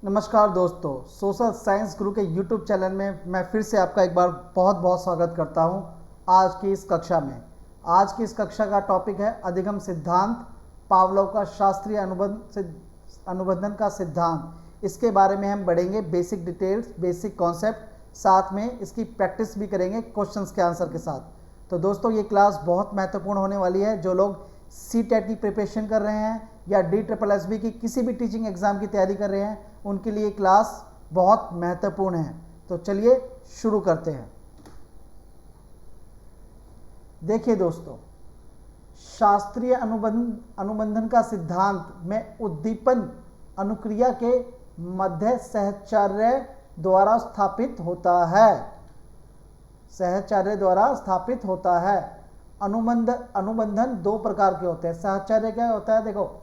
नमस्कार दोस्तों, social science गुरु के यूट्यूब चैनल में मैं फिर से आपका एक बार बहुत बहुत स्वागत करता हूं। आज की इस कक्षा में आज की इस कक्षा का टॉपिक है अधिगम सिद्धांत, पावलोव का शास्त्रीय अनुबंधन का सिद्धांत। इसके बारे में हम बढ़ेंगे बेसिक डिटेल्स, बेसिक कॉन्सेप्ट, साथ में इसकी प्रैक्टिस भी करेंगे क्वेश्चंस के आंसर के साथ। तो दोस्तों, ये क्लास बहुत महत्वपूर्ण होने वाली है। जो लोग CTET की प्रिपरेशन कर रहे हैं या DSSB की किसी भी टीचिंग एग्जाम की तैयारी कर रहे हैं, उनके लिए क्लास बहुत महत्वपूर्ण है। तो चलिए शुरू करते हैं। देखिए दोस्तों, शास्त्रीय अनुबंधन का सिद्धांत में उद्दीपन अनुक्रिया के मध्य सहचर्य द्वारा स्थापित होता है। सहचर्य द्वारा स्थापित होता है। अनुबंधन दो प्रकार के होते हैं। सहचर्य क्या होता है? देखो,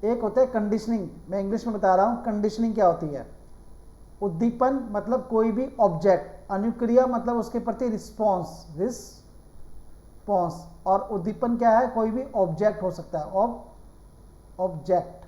एक होता है कंडीशनिंग। मैं इंग्लिश में बता रहा हूं कंडीशनिंग क्या होती है। उद्दीपन मतलब कोई भी ऑब्जेक्ट, अनुक्रिया मतलब उसके प्रति रिस्पॉन्स और उद्दीपन क्या है? कोई भी ऑब्जेक्ट हो सकता है, ऑब्जेक्ट।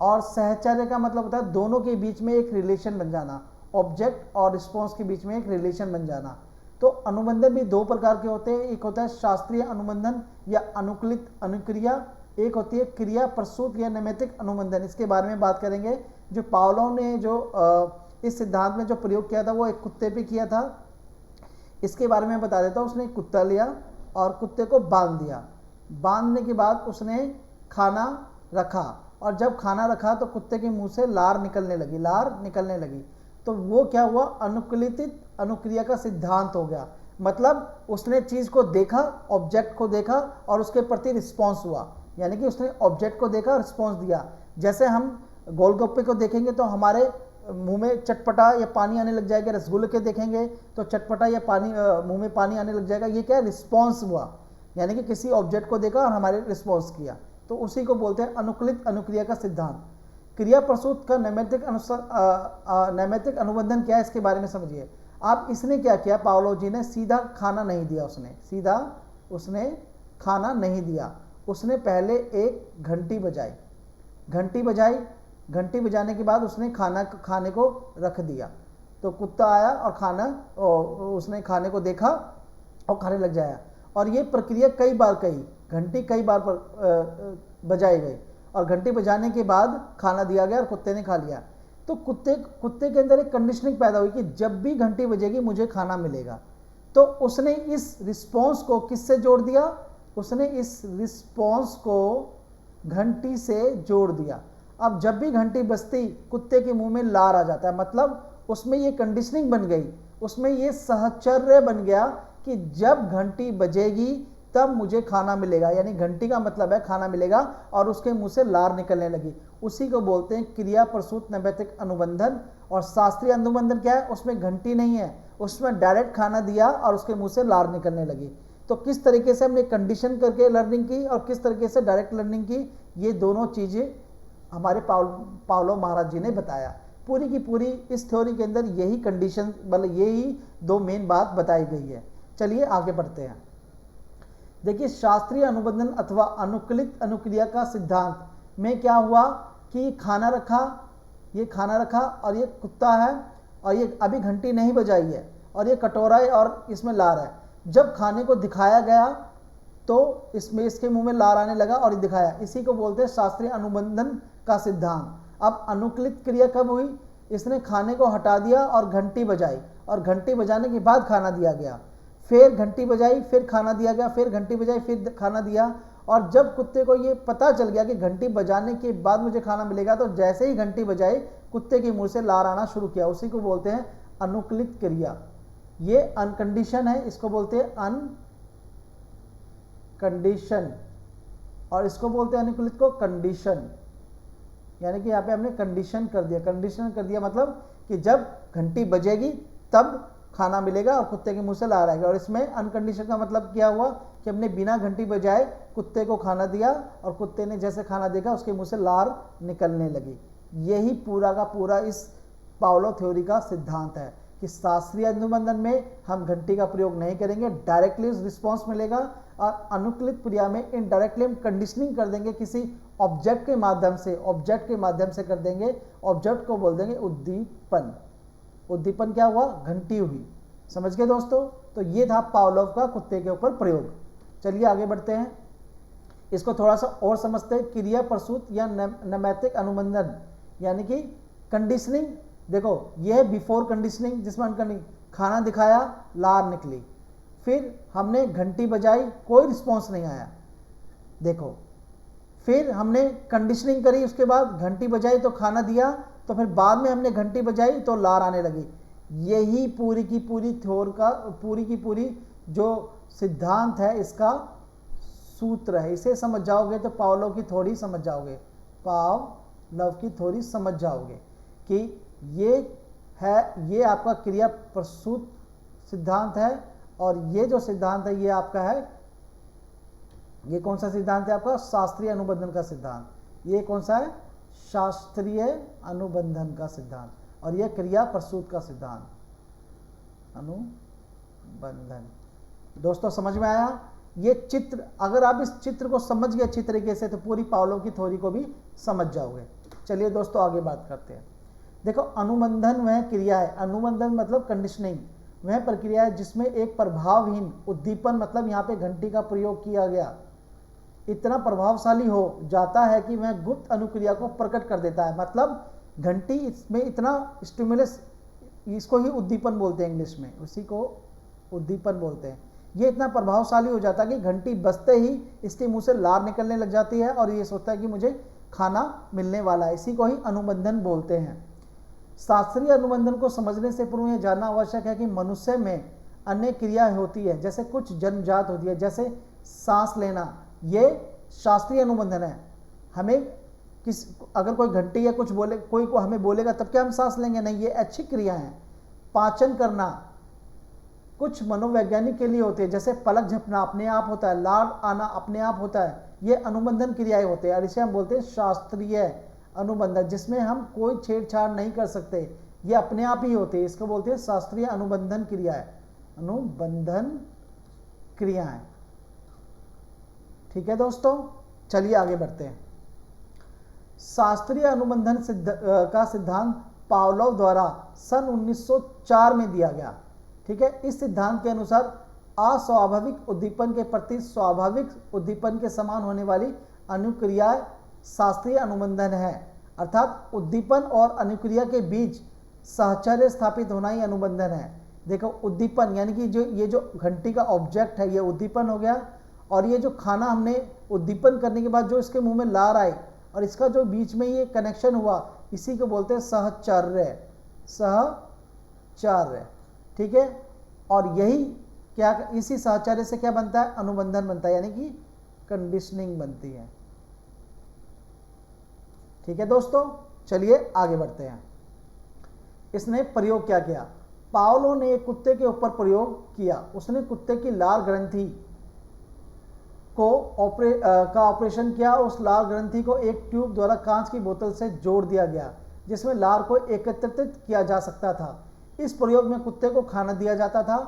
और सहचर्य का मतलब होता है दोनों के बीच में एक रिलेशन बन जाना, ऑब्जेक्ट और रिस्पॉन्स के बीच में एक रिलेशन बन जाना। तो अनुबंधन भी दो प्रकार के होते हैं। एक होता है शास्त्रीय अनुबंधन या अनुकूलित अनुक्रिया, एक होती है क्रिया प्रसूत या नैमित्तिक अनुबंधन। इसके बारे में बात करेंगे। जो पावलोव ने जो इस सिद्धांत में जो प्रयोग किया था वो एक कुत्ते पे किया था। इसके बारे में बता देता हूँ। उसने एक कुत्ता लिया और कुत्ते को बांध दिया। बांधने के बाद उसने खाना रखा, और जब खाना रखा तो कुत्ते के मुंह से लार निकलने लगी। तो वो क्या हुआ? अनुकूलित अनुक्रिया का सिद्धांत हो गया। मतलब उसने चीज को देखा, ऑब्जेक्ट को देखा और उसके प्रति रिस्पॉन्स हुआ। यानी कि उसने ऑब्जेक्ट को देखा, रिस्पॉन्स दिया। जैसे हम गोलगप्पे को देखेंगे तो हमारे मुंह में चटपटा या पानी आने लग जाएगा। रसगुल्ले के देखेंगे तो चटपटा या मुंह में पानी आने लग जाएगा। ये क्या है? रिस्पॉन्स हुआ। यानी कि किसी ऑब्जेक्ट को देखा और हमारे रिस्पॉन्स किया। तो उसी को बोलते हैं अनुकूलित अनुक्रिया का सिद्धांत। क्रिया प्रसूत का नैमित्तिक अनुबंधन क्या है, इसके बारे में समझिए आप। इसने क्या किया? पावलोव जी ने सीधा खाना नहीं दिया। उसने खाना नहीं दिया। उसने पहले एक घंटी बजाई। घंटी बजाने के बाद उसने खाने को रख दिया। तो कुत्ता आया और उसने खाने को देखा और खाने लग जाया। और ये प्रक्रिया घंटी कई बार बजाई गई, और घंटी बजाने के बाद खाना दिया गया और कुत्ते ने खा लिया। तो कुत्ते के अंदर एक कंडीशनिंग पैदा हुई कि जब भी घंटी बजेगी मुझे खाना मिलेगा। तो उसने इस रिस्पॉन्स को किससे जोड़ दिया? उसने इस रिस्पॉन्स को घंटी से जोड़ दिया। अब जब भी घंटी बजती कुत्ते के मुंह में लार आ जाता है। मतलब उसमें ये कंडीशनिंग बन गई, उसमें ये सहचर्य बन गया कि जब घंटी बजेगी तब मुझे खाना मिलेगा। यानी घंटी का मतलब है खाना मिलेगा, और उसके मुंह से लार निकलने लगी। उसी को बोलते हैं क्रिया प्रसूत नैमित्तिक अनुबंधन। और शास्त्रीय अनुबंधन क्या है? उसमें घंटी नहीं है, उसमें डायरेक्ट खाना दिया और उसके मुंह से लार निकलने लगी। तो किस तरीके से हमने कंडीशन करके लर्निंग की और किस तरीके से डायरेक्ट लर्निंग की, ये दोनों चीजें हमारे पावलोव महाराज जी ने बताया। पूरी की पूरी इस थ्योरी के अंदर यही कंडीशन, मतलब यही दो मेन बात बताई गई है। चलिए आगे बढ़ते हैं। देखिए, शास्त्रीय अनुबंधन अथवा अनुकूलित अनुक्रिया का सिद्धांत में क्या हुआ कि खाना रखा और ये कुत्ता है, और ये अभी घंटी नहीं बजाई है, और ये कटोरा है और इसमें लार है। जब खाने को दिखाया गया तो इसके मुंह में लार आने लगा और दिखाया। इसी को बोलते हैं शास्त्रीय अनुबंधन का सिद्धांत। अब अनुकूलित क्रिया कब हुई? इसने खाने को हटा दिया और घंटी बजाई, और घंटी बजाने के बाद खाना दिया गया। फिर घंटी बजाई, फिर खाना दिया गया, फिर घंटी बजाई, फिर खाना दिया। और जब कुत्ते को ये पता चल गया कि घंटी बजाने के बाद मुझे खाना मिलेगा, तो जैसे ही घंटी बजाई कुत्ते के मुंह से लार आना शुरू किया। उसी को बोलते हैं अनुकूलित क्रिया। ये अनकंडीशन है, इसको बोलते हैं अनकंडीशन, और इसको बोलते हैं अनुकूलित को कंडीशन। यानी कि यहाँ पे हमने कंडीशन कर दिया मतलब कि जब घंटी बजेगी तब खाना मिलेगा और कुत्ते के मुंह से लार आएगा। और इसमें अनकंडीशन का मतलब क्या हुआ कि हमने बिना घंटी बजाए कुत्ते को खाना दिया, और कुत्ते ने जैसे खाना देखा उसके मुंह से लार निकलने लगी। यही पूरा का पूरा इस पावलोव थ्योरी का सिद्धांत है कि शास्त्रीय अनुबंधन में हम घंटी का प्रयोग नहीं करेंगे, डायरेक्टली रिस्पॉन्स मिलेगा। और अनुकूलित क्रिया में इनडायरेक्टली हम कंडीशनिंग कर देंगे किसी ऑब्जेक्ट के माध्यम से, ऑब्जेक्ट के माध्यम से कर देंगे, ऑब्जेक्ट को बोल देंगे उद्दीपन। उद्दीपन क्या हुआ? घंटी हुई। समझ गए दोस्तों? तो ये था पावलोव का कुत्ते के ऊपर प्रयोग। चलिए आगे बढ़ते हैं, इसको थोड़ा सा और समझते हैं। क्रिया प्रसूत या नैमित्तिक अनुबंधन यानी कि कंडीशनिंग। देखो ये है बिफोर कंडीशनिंग, जिसमें हमने खाना दिखाया, लार निकली, फिर हमने घंटी बजाई, कोई रिस्पॉन्स नहीं आया। देखो फिर हमने कंडीशनिंग करी, उसके बाद घंटी बजाई तो खाना दिया, तो फिर बाद में हमने घंटी बजाई तो लार आने लगी। यही पूरी की पूरी थ्योर का, पूरी की पूरी जो सिद्धांत है इसका सूत्र है। इसे समझ जाओगे तो पावलोव की थ्योरी समझ जाओगे, पावलोव की थ्योरी समझ जाओगे कि ये है, ये आपका क्रिया प्रसूत सिद्धांत है। और ये जो सिद्धांत है ये आपका है, ये कौन सा सिद्धांत है आपका? शास्त्रीय अनुबंधन का सिद्धांत। ये कौन सा है? शास्त्रीय अनुबंधन का सिद्धांत। और ये क्रिया प्रसूत का सिद्धांत, अनुबंधन। दोस्तों समझ में आया? ये चित्र, अगर आप इस चित्र को समझ गए अच्छी तरीके से तो पूरी पावलोव की थ्योरी को भी समझ जाओगे। चलिए दोस्तों आगे बात करते हैं। देखो अनुबंधन वह क्रिया है, अनुबंधन मतलब कंडीशनिंग, वह प्रक्रिया है जिसमें एक प्रभावहीन उद्दीपन, मतलब यहाँ पे घंटी का प्रयोग किया गया, इतना प्रभावशाली हो जाता है कि वह गुप्त अनुक्रिया को प्रकट कर देता है। मतलब घंटी इसमें इतना स्टिमुलस, इसको ही उद्दीपन बोलते हैं इंग्लिश में, उसी को उद्दीपन बोलते हैं। ये इतना प्रभावशाली हो जाता है कि घंटी बजते ही इसके मुंह से लार निकलने लग जाती है और ये सोचता है कि मुझे खाना मिलने वाला है। इसी को ही अनुबंधन बोलते हैं। शास्त्रीय अनुबंधन को समझने से पूर्व यह जानना आवश्यक है कि मनुष्य में अन्य क्रिया होती है, जैसे कुछ जन्मजात होती है, जैसे सांस लेना, ये शास्त्रीय अनुबंधन है। हमें किस, अगर कोई घंटी या कुछ बोले, कोई को हमें बोलेगा तब क्या हम सांस लेंगे? नहीं, ये अच्छी क्रिया है। पाचन करना कुछ मनोवैज्ञानिक के लिए होते हैं, जैसे पलक झपना अपने आप होता है, लार आना अपने आप होता है, ये अनुबंधन क्रियाएं होते हैं और इसे हम बोलते हैं शास्त्रीय अनुबंधन, जिसमें हम कोई छेड़छाड़ नहीं कर सकते, ये अपने आप ही होते हैं। इसको बोलते हैं शास्त्रीय अनुबंधन क्रियाएं, अनुबंधन क्रियाएं। ठीक है दोस्तों, चलिए आगे बढ़ते हैं। शास्त्रीय अनुबंधन का सिद्धांत पावलोव द्वारा सन 1904 में दिया गया। ठीक है, इस सिद्धांत के अनुसार अस्वाभाविक उद्दीपन के प्रति स्वाभाविक उद्दीपन के समान होने वाली अनुक्रिया शास्त्रीय अनुबंधन है। अर्थात उद्दीपन और अनुक्रिया के बीच साहचर्य स्थापित होना ही अनुबंधन है। देखो उद्दीपन यानी कि जो ये जो घंटी का ऑब्जेक्ट है ये उद्दीपन हो गया, और ये जो खाना हमने उद्दीपन करने के बाद जो इसके मुंह में लार आई और इसका जो बीच में ये कनेक्शन हुआ, इसी को बोलते हैं सहचर्य, सहचर्य। ठीक है, और यही क्या, इसी सहचर्य से क्या बनता है? अनुबंधन बनता है, यानी कि कंडीशनिंग बनती है। ठीक है दोस्तों, चलिए आगे बढ़ते हैं। इसने प्रयोग क्या किया? पावलोव ने एक कुत्ते के ऊपर प्रयोग किया। उसने कुत्ते की लार ग्रंथि को ऑपरेशन किया। उस लार ग्रंथि को एक ट्यूब द्वारा कांच की बोतल से जोड़ दिया गया, जिसमें लार को एकत्रित किया जा सकता था। इस प्रयोग में कुत्ते को खाना दिया जाता था,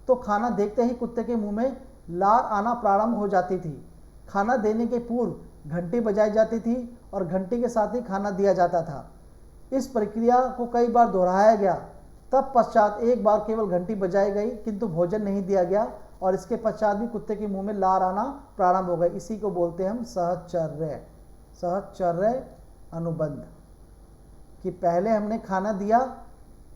तो खाना देखते ही कुत्ते के मुंह में लार आना प्रारंभ हो जाती थी। खाना देने के पूर्व घंटी बजाई जाती थी और घंटी के साथ ही खाना दिया जाता था। इस प्रक्रिया को कई बार दोहराया गया, तब पश्चात एक बार केवल घंटी बजाई गई किंतु भोजन नहीं दिया गया, और इसके पश्चात भी कुत्ते के मुंह में लार आना प्रारंभ हो गई। इसी को बोलते हैं हम सहचर्य, सहचर्य अनुबंध, कि पहले हमने खाना दिया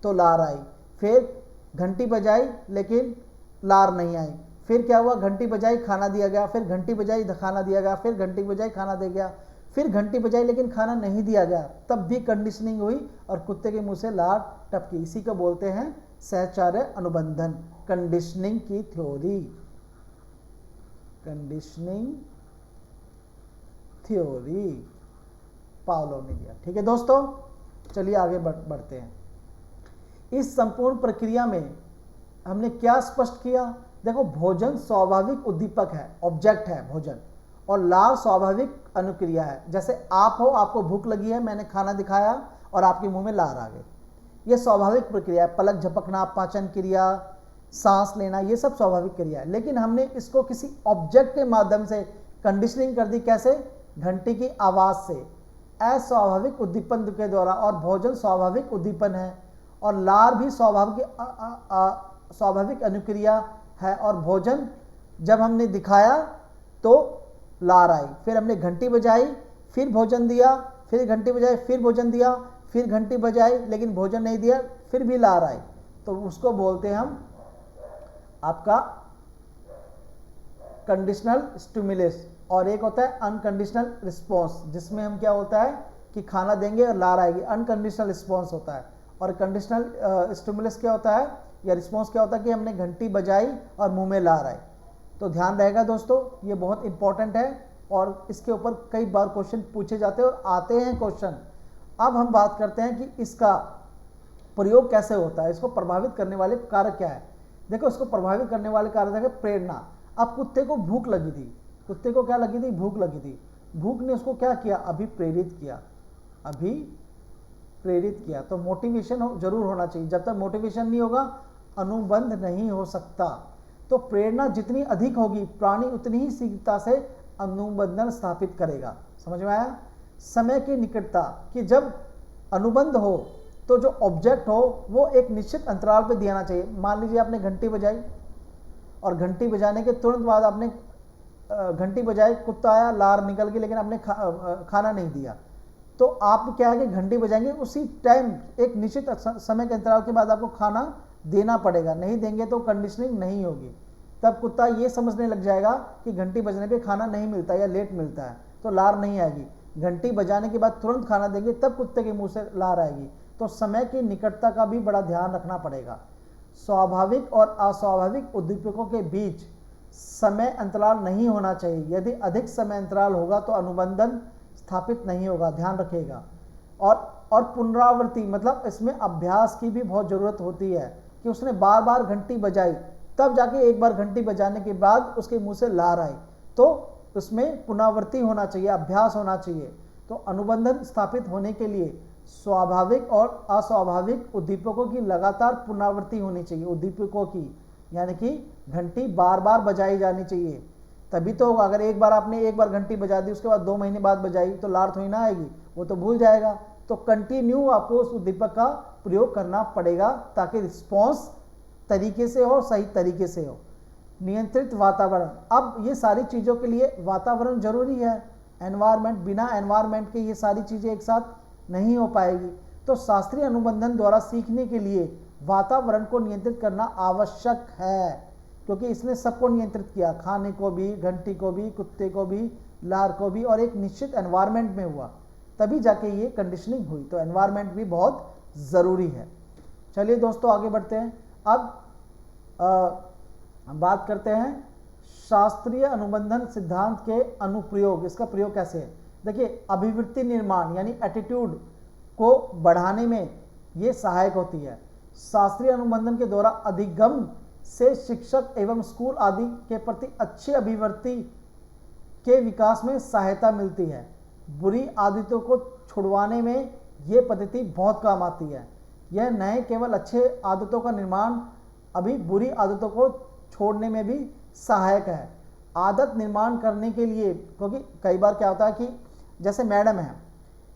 तो लार आई, फिर घंटी बजाई लेकिन लार नहीं आई, फिर क्या हुआ? घंटी बजाई खाना दिया गया, फिर घंटी बजाई खाना दिया गया, फिर घंटी बजाई खाना दिया गया, फिर घंटी बजाई लेकिन खाना नहीं दिया गया, तब भी कंडीशनिंग हुई और कुत्ते के मुंह से लार टपकी। इसी को बोलते हैं सहचर्य अनुबंधन, कंडीशनिंग की थ्योरी, कंडीशनिंग थ्योरी पावलोव ने दिया। ठीक है दोस्तों, चलिए आगे बढ़ते हैं। इस संपूर्ण प्रक्रिया में हमने क्या स्पष्ट किया? देखो भोजन स्वाभाविक उद्दीपक है, ऑब्जेक्ट है भोजन, और लार स्वाभाविक अनुक्रिया है। जैसे आप हो, आपको भूख लगी है, मैंने खाना दिखाया और आपके मुंह में लार आ गई, यह स्वाभाविक प्रक्रिया है। पलक झपकना पाचन क्रिया, सांस लेना, ये सब स्वाभाविक क्रिया है। लेकिन हमने इसको किसी ऑब्जेक्ट के माध्यम से कंडीशनिंग कर दी। कैसे? घंटी की आवाज़ से, अस्वाभाविक उद्दीपन के द्वारा। और भोजन स्वाभाविक उद्दीपन है, और लार भी स्वाभाविक अनुक्रिया है। और भोजन जब हमने दिखाया तो लार आई, फिर हमने घंटी बजाई, फिर भोजन दिया, फिर घंटी बजाई, फिर भोजन दिया, फिर घंटी बजाई, लेकिन भोजन नहीं दिया, फिर भी लार आई। तो उसको बोलते हैं हम आपका कंडीशनल स्टिमुलस। और एक होता है अनकंडीशनल रिस्पॉन्स, जिसमें हम क्या होता है कि खाना देंगे और लार आएगी, अनकंडीशनल रिस्पॉन्स होता है। और कंडीशनल स्टिमुलस क्या होता है या रिस्पॉन्स क्या होता है कि हमने घंटी बजाई और मुंह में लार आई। तो ध्यान रहेगा दोस्तों, ये बहुत इंपॉर्टेंट है और इसके ऊपर कई बार क्वेश्चन पूछे जाते हैं और आते हैं क्वेश्चन। अब हम बात करते हैं कि इसका प्रयोग कैसे होता है, इसको प्रभावित करने वाले कारक क्या है। देखो, इसको प्रभावित करने वाले कारक है प्रेरणा। अब कुत्ते को भूख लगी थी, कुत्ते को क्या लगी थी? भूख लगी थी। भूख ने उसको क्या किया? अभिप्रेरित किया, अभिप्रेरित किया। तो मोटिवेशन जरूर होना चाहिए। जब तक मोटिवेशन नहीं होगा अनुबंध नहीं हो सकता। तो प्रेरणा जितनी अधिक होगी प्राणी उतनी ही शीघ्रता से अनुबंधन स्थापित करेगा। समझ में आया? समय की निकटता, कि जब अनुबंध हो तो जो ऑब्जेक्ट हो वो एक निश्चित अंतराल पर दिया चाहिए। मान लीजिए आपने घंटी बजाई और घंटी बजाने के तुरंत बाद आपने घंटी बजाई, कुत्ता आया, लार निकल गई, लेकिन आपने खाना नहीं दिया। तो आप क्या है कि घंटी बजाएंगे, उसी टाइम एक निश्चित समय के अंतराल के बाद आपको खाना देना पड़ेगा। नहीं देंगे तो कंडीशनिंग नहीं होगी। तब कुत्ता ये समझने लग जाएगा कि घंटी बजने पे खाना नहीं मिलता या लेट मिलता है, तो लार नहीं आएगी। घंटी बजाने के बाद तुरंत खाना देंगे तब कुत्ते के मुंह से लार आएगी। तो समय की निकटता का भी बड़ा ध्यान रखना पड़ेगा। स्वाभाविक और अस्वाभाविक उद्दीपकों के बीच समय अंतराल नहीं होना चाहिए। यदि अधिक समय अंतराल होगा तो अनुबंधन स्थापित नहीं होगा, ध्यान रखिएगा। और पुनरावृत्ति, मतलब इसमें अभ्यास की भी बहुत ज़रूरत होती है कि उसने बार बार घंटी बजाई, तब जाके एक बार घंटी बजाने के बाद उसके मुंह से लार आई। तो उसमें पुनरावृत्ति होना चाहिए, अभ्यास होना चाहिए। तो अनुबंधन स्थापित होने के लिए स्वाभाविक और अस्वाभाविक उद्दीपकों की लगातार पुनरावृत्ति होनी चाहिए। उद्दीपकों की यानी कि घंटी बार बार बजाई जानी चाहिए, तभी तो होगा। अगर एक बार घंटी बजा दी, उसके बाद 2 महीने बाद बजाई, तो लार थोड़ी ना आएगी, वो तो भूल जाएगा। तो कंटिन्यू आपको उस उद्दीपक का प्रयोग करना पड़ेगा ताकि रिस्पॉन्स तरीके से हो, सही तरीके से हो। नियंत्रित वातावरण, अब ये सारी चीज़ों के लिए वातावरण जरूरी है। एनवायरनमेंट, बिना एनवायरनमेंट के ये सारी चीज़ें एक साथ नहीं हो पाएगी। तो शास्त्रीय अनुबंधन द्वारा सीखने के लिए वातावरण को नियंत्रित करना आवश्यक है, क्योंकि इसने सबको नियंत्रित किया, खाने को भी, घंटी को भी, कुत्ते को भी, लार को भी, और एक निश्चित एनवायरनमेंट में हुआ, तभी जाके ये कंडीशनिंग हुई। तो एनवायरनमेंट भी बहुत ज़रूरी है। चलिए दोस्तों आगे बढ़ते हैं। अब बात करते हैं शास्त्रीय अनुबंधन सिद्धांत के अनुप्रयोग। इसका प्रयोग कैसे है? देखिए, अभिवृत्ति निर्माण यानी एटीट्यूड को बढ़ाने में ये सहायक होती है। शास्त्रीय अनुबंधन के द्वारा अधिगम से शिक्षक एवं स्कूल आदि के प्रति अच्छी अभिवृत्ति के विकास में सहायता मिलती है। बुरी आदतों को छुड़वाने में ये पद्धति बहुत काम आती है। यह नए केवल अच्छे आदतों का निर्माण अभी बुरी आदतों को छोड़ने में भी सहायक है। आदत निर्माण करने के लिए, क्योंकि कई बार क्या होता है कि जैसे मैडम है,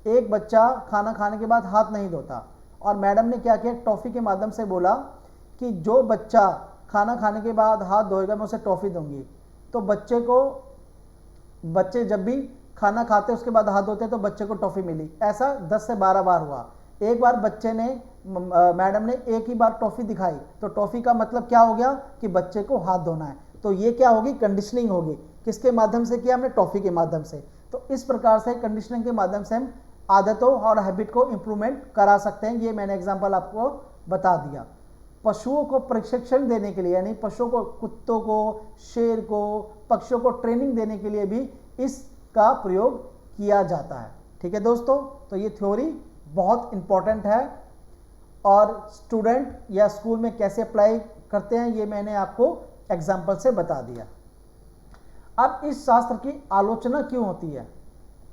एक बच्चा खाना खाने के बाद हाथ नहीं धोता, और मैडम ने क्या किया, टॉफ़ी के माध्यम से बोला कि जो बच्चा खाना खाने के बाद हाथ धोएगा मैं उसे टॉफ़ी दूंगी। तो बच्चे जब भी खाना खाते उसके बाद हाथ धोते तो बच्चे को टॉफ़ी मिली। ऐसा 10 से 12 बार हुआ। एक बार बच्चे ने, मैडम ने एक ही बार टॉफ़ी दिखाई, तो टॉफ़ी का मतलब क्या हो गया कि बच्चे को हाथ धोना है। तो ये क्या होगी, कंडीशनिंग होगी। किसके माध्यम से किया हमने? टॉफ़ी के माध्यम से। तो इस प्रकार से कंडीशनिंग के माध्यम से हम आदतों और हैबिट को इम्प्रूवमेंट करा सकते हैं। ये मैंने एग्जाम्पल आपको बता दिया। पशुओं को प्रशिक्षण देने के लिए, यानी पशुओं को, कुत्तों को, शेर को, पक्षियों को ट्रेनिंग देने के लिए भी इसका प्रयोग किया जाता है। ठीक है दोस्तों, तो ये थ्योरी बहुत इंपॉर्टेंट है और स्टूडेंट या स्कूल में कैसे अप्लाई करते हैं ये मैंने आपको एग्जाम्पल से बता दिया। अब इस शास्त्र की आलोचना क्यों होती है?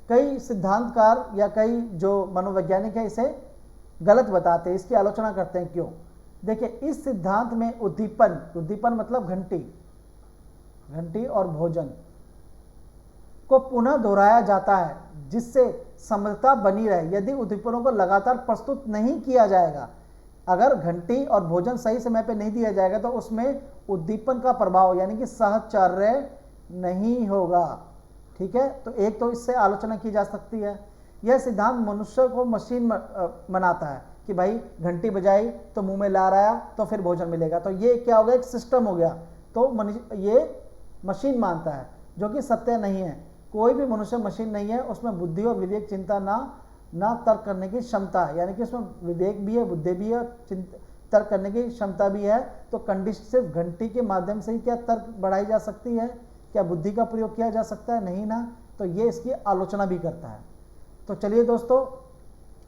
कई सिद्धांतकार या कई जो मनोवैज्ञानिक है इसे गलत बताते हैं, इसकी आलोचना करते हैं। क्यों? देखिए इस सिद्धांत में उद्दीपन, उद्दीपन मतलब घंटी, घंटी और भोजन को पुनः दोहराया जाता है जिससे समता बनी रहे। यदि उद्दीपनों को लगातार प्रस्तुत नहीं किया जाएगा, अगर घंटी और भोजन सही समय पे नहीं दिया जाएगा तो उसमें उद्दीपन का प्रभाव यानी कि साहचर्य नहीं होगा। ठीक है, तो एक तो इससे आलोचना की जा सकती है। यह सिद्धांत मनुष्य को मशीन बनाता है कि भाई घंटी बजाई तो मुंह में ला रहा तो फिर भोजन मिलेगा, तो ये क्या हो गया, एक सिस्टम हो गया, तो ये मशीन मानता है, जो कि सत्य नहीं है। कोई भी मनुष्य मशीन नहीं है, उसमें बुद्धि और विवेक चिंता ना तर्क करने की क्षमता है, यानी कि उसमें विवेक भी है, बुद्धि भी है, तर्क करने की क्षमता भी है। तो कंडीशन सिर्फ घंटी के माध्यम से ही क्या तर्क बढ़ाई जा सकती है, क्या बुद्धि का प्रयोग किया जा सकता है, नहीं ना, तो ये इसकी आलोचना भी करता है। तो चलिए दोस्तों,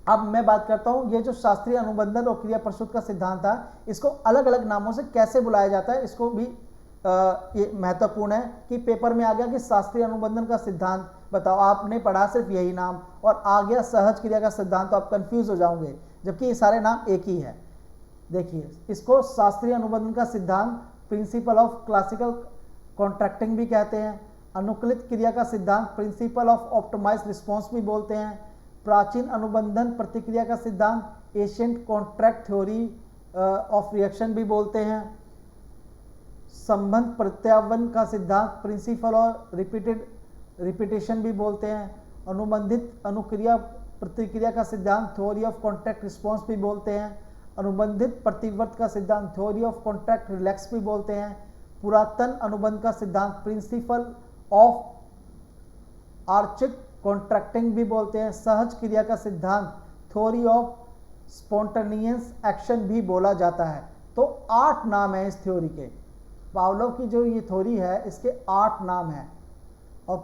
अब मैं बात करता हूं ये जो शास्त्रीय अनुबंधन और क्रिया प्रस्तुत का सिद्धांत था, इसको अलग अलग नामों से कैसे बुलाया जाता है, इसको भी ये महत्वपूर्ण है कि पेपर में आ गया कि शास्त्रीय अनुबंधन का सिद्धांत बताओ, आपने पढ़ा सिर्फ यही नाम, और आ गया सहज क्रिया का सिद्धांत, तो आप कंफ्यूज हो जाओगे, जबकि ये सारे नाम एक ही है। देखिए इसको शास्त्रीय अनुबंधन का सिद्धांत प्रिंसिपल ऑफ क्लासिकल कॉन्ट्रैक्टिंग भी कहते हैं, अनुकूलित क्रिया का सिद्धांत प्रिंसिपल ऑफ ऑप्टिमाइज रिस्पॉन्स भी बोलते हैं, प्राचीन अनुबंधन प्रतिक्रिया का सिद्धांत ancient contract theory of reaction भी बोलते हैं, संबंध प्रत्यावन का सिद्धांत प्रिंसिपल और रिपीटेशन भी बोलते हैं, अनुबंधित अनुक्रिया प्रतिक्रिया का सिद्धांत थ्योरी ऑफ कॉन्ट्रैक्ट रिस्पॉन्स भी बोलते हैं, अनुबंधित प्रतिवर्त का सिद्धांत थ्योरी ऑफ कॉन्ट्रैक्ट रिलैक्स भी बोलते हैं, पुरातन अनुबंध का सिद्धांत प्रिंसिपल ऑफ आर्चिक कॉन्ट्रैक्टिंग भी बोलते हैं, सहज क्रिया का सिद्धांत थ्योरी ऑफ स्पॉन्टेनियस एक्शन भी बोला जाता है। तो 8 नाम है इस थ्योरी के। पावलोव की जो ये थ्योरी है इसके 8 नाम हैं, और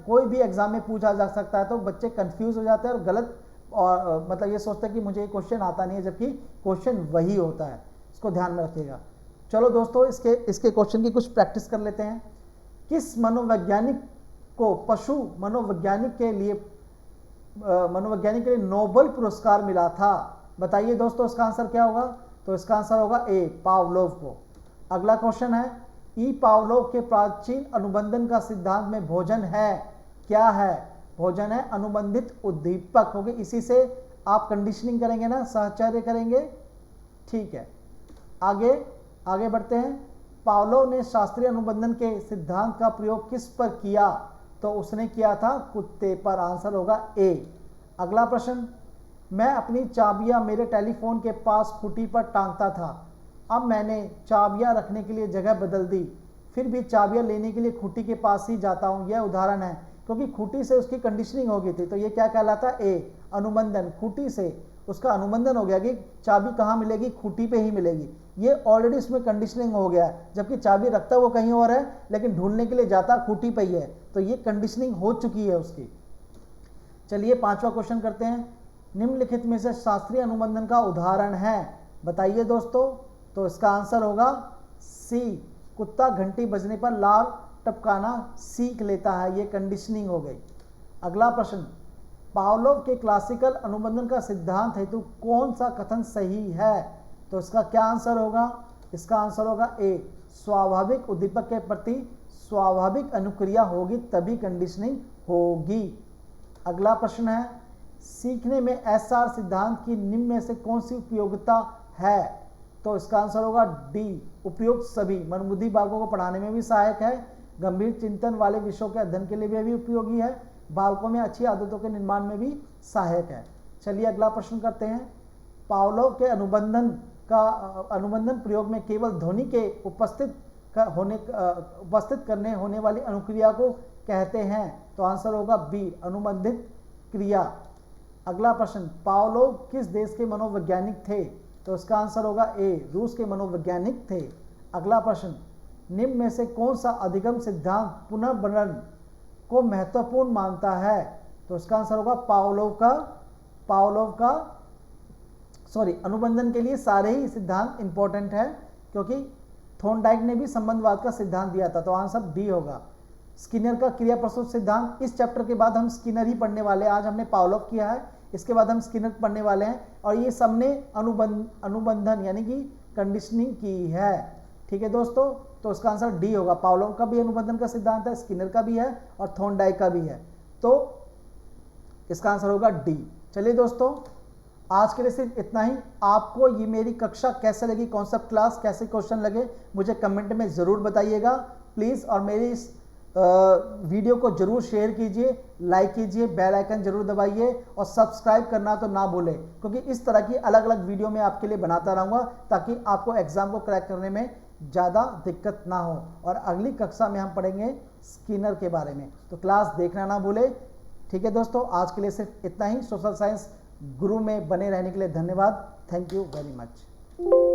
कोई भी एग्जाम में पूछा जा सकता है, तो बच्चे कंफ्यूज हो जाते हैं और गलत और मतलब ये सोचते हैं कि मुझे ये क्वेश्चन आता नहीं है, जबकि क्वेश्चन वही होता है, इसको ध्यान में रखिएगा। चलो दोस्तों, इसके क्वेश्चन की कुछ प्रैक्टिस कर लेते हैं। किस मनोवैज्ञानिक को पशु मनोवैज्ञानिक के लिए नोबेल पुरस्कार मिला था? बताइए दोस्तों, इसका आंसर क्या होगा? तो इसका आंसर होगा ए, पावलोव को। अगला क्वेश्चन है, ई पावलोव के प्राचीन अनुबंधन का सिद्धांत में भोजन है, क्या है? भोजन है अनुबंधित उद्दीपक, होगी इसी से आप कंडीशनिंग करेंगे ना, साहचर्य करेंगे। ठीक है, आगे बढ़ते हैं। पावलोव ने शास्त्रीय अनुबंधन के सिद्धांत का प्रयोग किस पर किया? तो उसने किया था कुत्ते पर, आंसर होगा ए। अगला प्रश्न, मैं अपनी चाबियां मेरे टेलीफोन के पास खूंटी पर टांगता था, अब मैंने चाबियां रखने के लिए जगह बदल दी, फिर भी चाबियां लेने के लिए खूंटी के पास ही जाता हूं। यह उदाहरण है, क्योंकि खूंटी से उसकी कंडीशनिंग हो गई थी, तो ये क्या कहलाता है? ए, अनुबंधन। खूंटी से उसका अनुबंधन हो गया कि चाबी कहाँ मिलेगी? खूंटी पे ही मिलेगी। ये ऑलरेडी इसमें कंडीशनिंग हो गया है, जबकि चाबी रखता वो कहीं और है, लेकिन ढूंढने के लिए जाता खूंटी पे ही है, तो ये कंडीशनिंग हो चुकी है उसकी। चलिए 5वां क्वेश्चन करते हैं। निम्नलिखित में से शास्त्रीय अनुबंधन का उदाहरण है, बताइए दोस्तों। तो इसका आंसर होगा सी, कुत्ता घंटी बजने पर लार टपकाना सीख लेता है, ये कंडीशनिंग हो गई। अगला प्रश्न, पावलोव के क्लासिकल अनुबंधन का सिद्धांत हेतु कौन सा कथन सही है? तो इसका क्या आंसर होगा? इसका आंसर होगा ए, स्वाभाविक उद्दीपक के प्रति स्वाभाविक अनुक्रिया होगी तभी कंडीशनिंग होगी। अगला प्रश्न है, सीखने में एसआर सिद्धांत की निम्न में से कौन सी उपयोगिता है? तो इसका आंसर होगा डी, उपयुक्त सभी। मनबुद्धि बालकों को पढ़ाने में भी सहायक है, गंभीर चिंतन वाले विषयों के अध्ययन के लिए भी उपयोगी है, बालकों में अच्छी आदतों के निर्माण में भी सहायक है। चलिए अगला प्रश्न करते हैं। पावलोव के अनुबंधन प्रयोग में केवल ध्वनि के उपस्थित करने होने वाली अनुक्रिया को कहते हैं, तो आंसर होगा बी, अनुबंधित क्रिया। अगला प्रश्न, पावलोव किस देश के मनोवैज्ञानिक थे? तो इसका आंसर होगा ए, रूस के मनोवैज्ञानिक थे। अगला प्रश्न, निम्न में से कौन सा अधिगम सिद्धांत पुनर्वर्ण को महत्वपूर्ण मानता है? तो इसका आंसर होगा अनुबंधन के लिए सारे ही सिद्धांत इंपॉर्टेंट है, क्योंकि थॉर्नडाइक ने भी संबंधवाद का सिद्धांत दिया था, तो आंसर डी होगा। स्किनर का क्रिया प्रस्तुत सिद्धांत, इस चैप्टर के बाद हम स्किनर ही पढ़ने वाले हैं। आज हमने पावलोव किया है, इसके बाद हम स्किनर पढ़ने वाले हैं, और ये सबने अनुबंधन यानी कि कंडीशनिंग की है। ठीक है दोस्तों, तो इसका आंसर डी होगा। पावलोव का भी अनुबंधन का सिद्धांत है, स्किनर का भी है और थॉर्नडाइक का भी है, तो इसका आंसर होगा डी। चलिए दोस्तों, आज के लिए सिर्फ इतना ही। आपको ये मेरी कक्षा कैसे लगी, कॉन्सेप्ट क्लास कैसे क्वेश्चन लगे, मुझे कमेंट में ज़रूर बताइएगा प्लीज़। और मेरी इस वीडियो को जरूर शेयर कीजिए, लाइक कीजिए, बेल आइकन जरूर दबाइए और सब्सक्राइब करना तो ना भूलें, क्योंकि इस तरह की अलग अलग वीडियो मैं आपके लिए बनाता रहूँगा ताकि आपको एग्जाम को क्रैक करने में ज़्यादा दिक्कत ना हो। और अगली कक्षा में हम पढ़ेंगे स्किनर के बारे में, तो क्लास देखना ना भूलें। ठीक है दोस्तों, आज के लिए सिर्फ इतना ही। सोशल साइंस गुरु में बने रहने के लिए धन्यवाद। Thank you very much.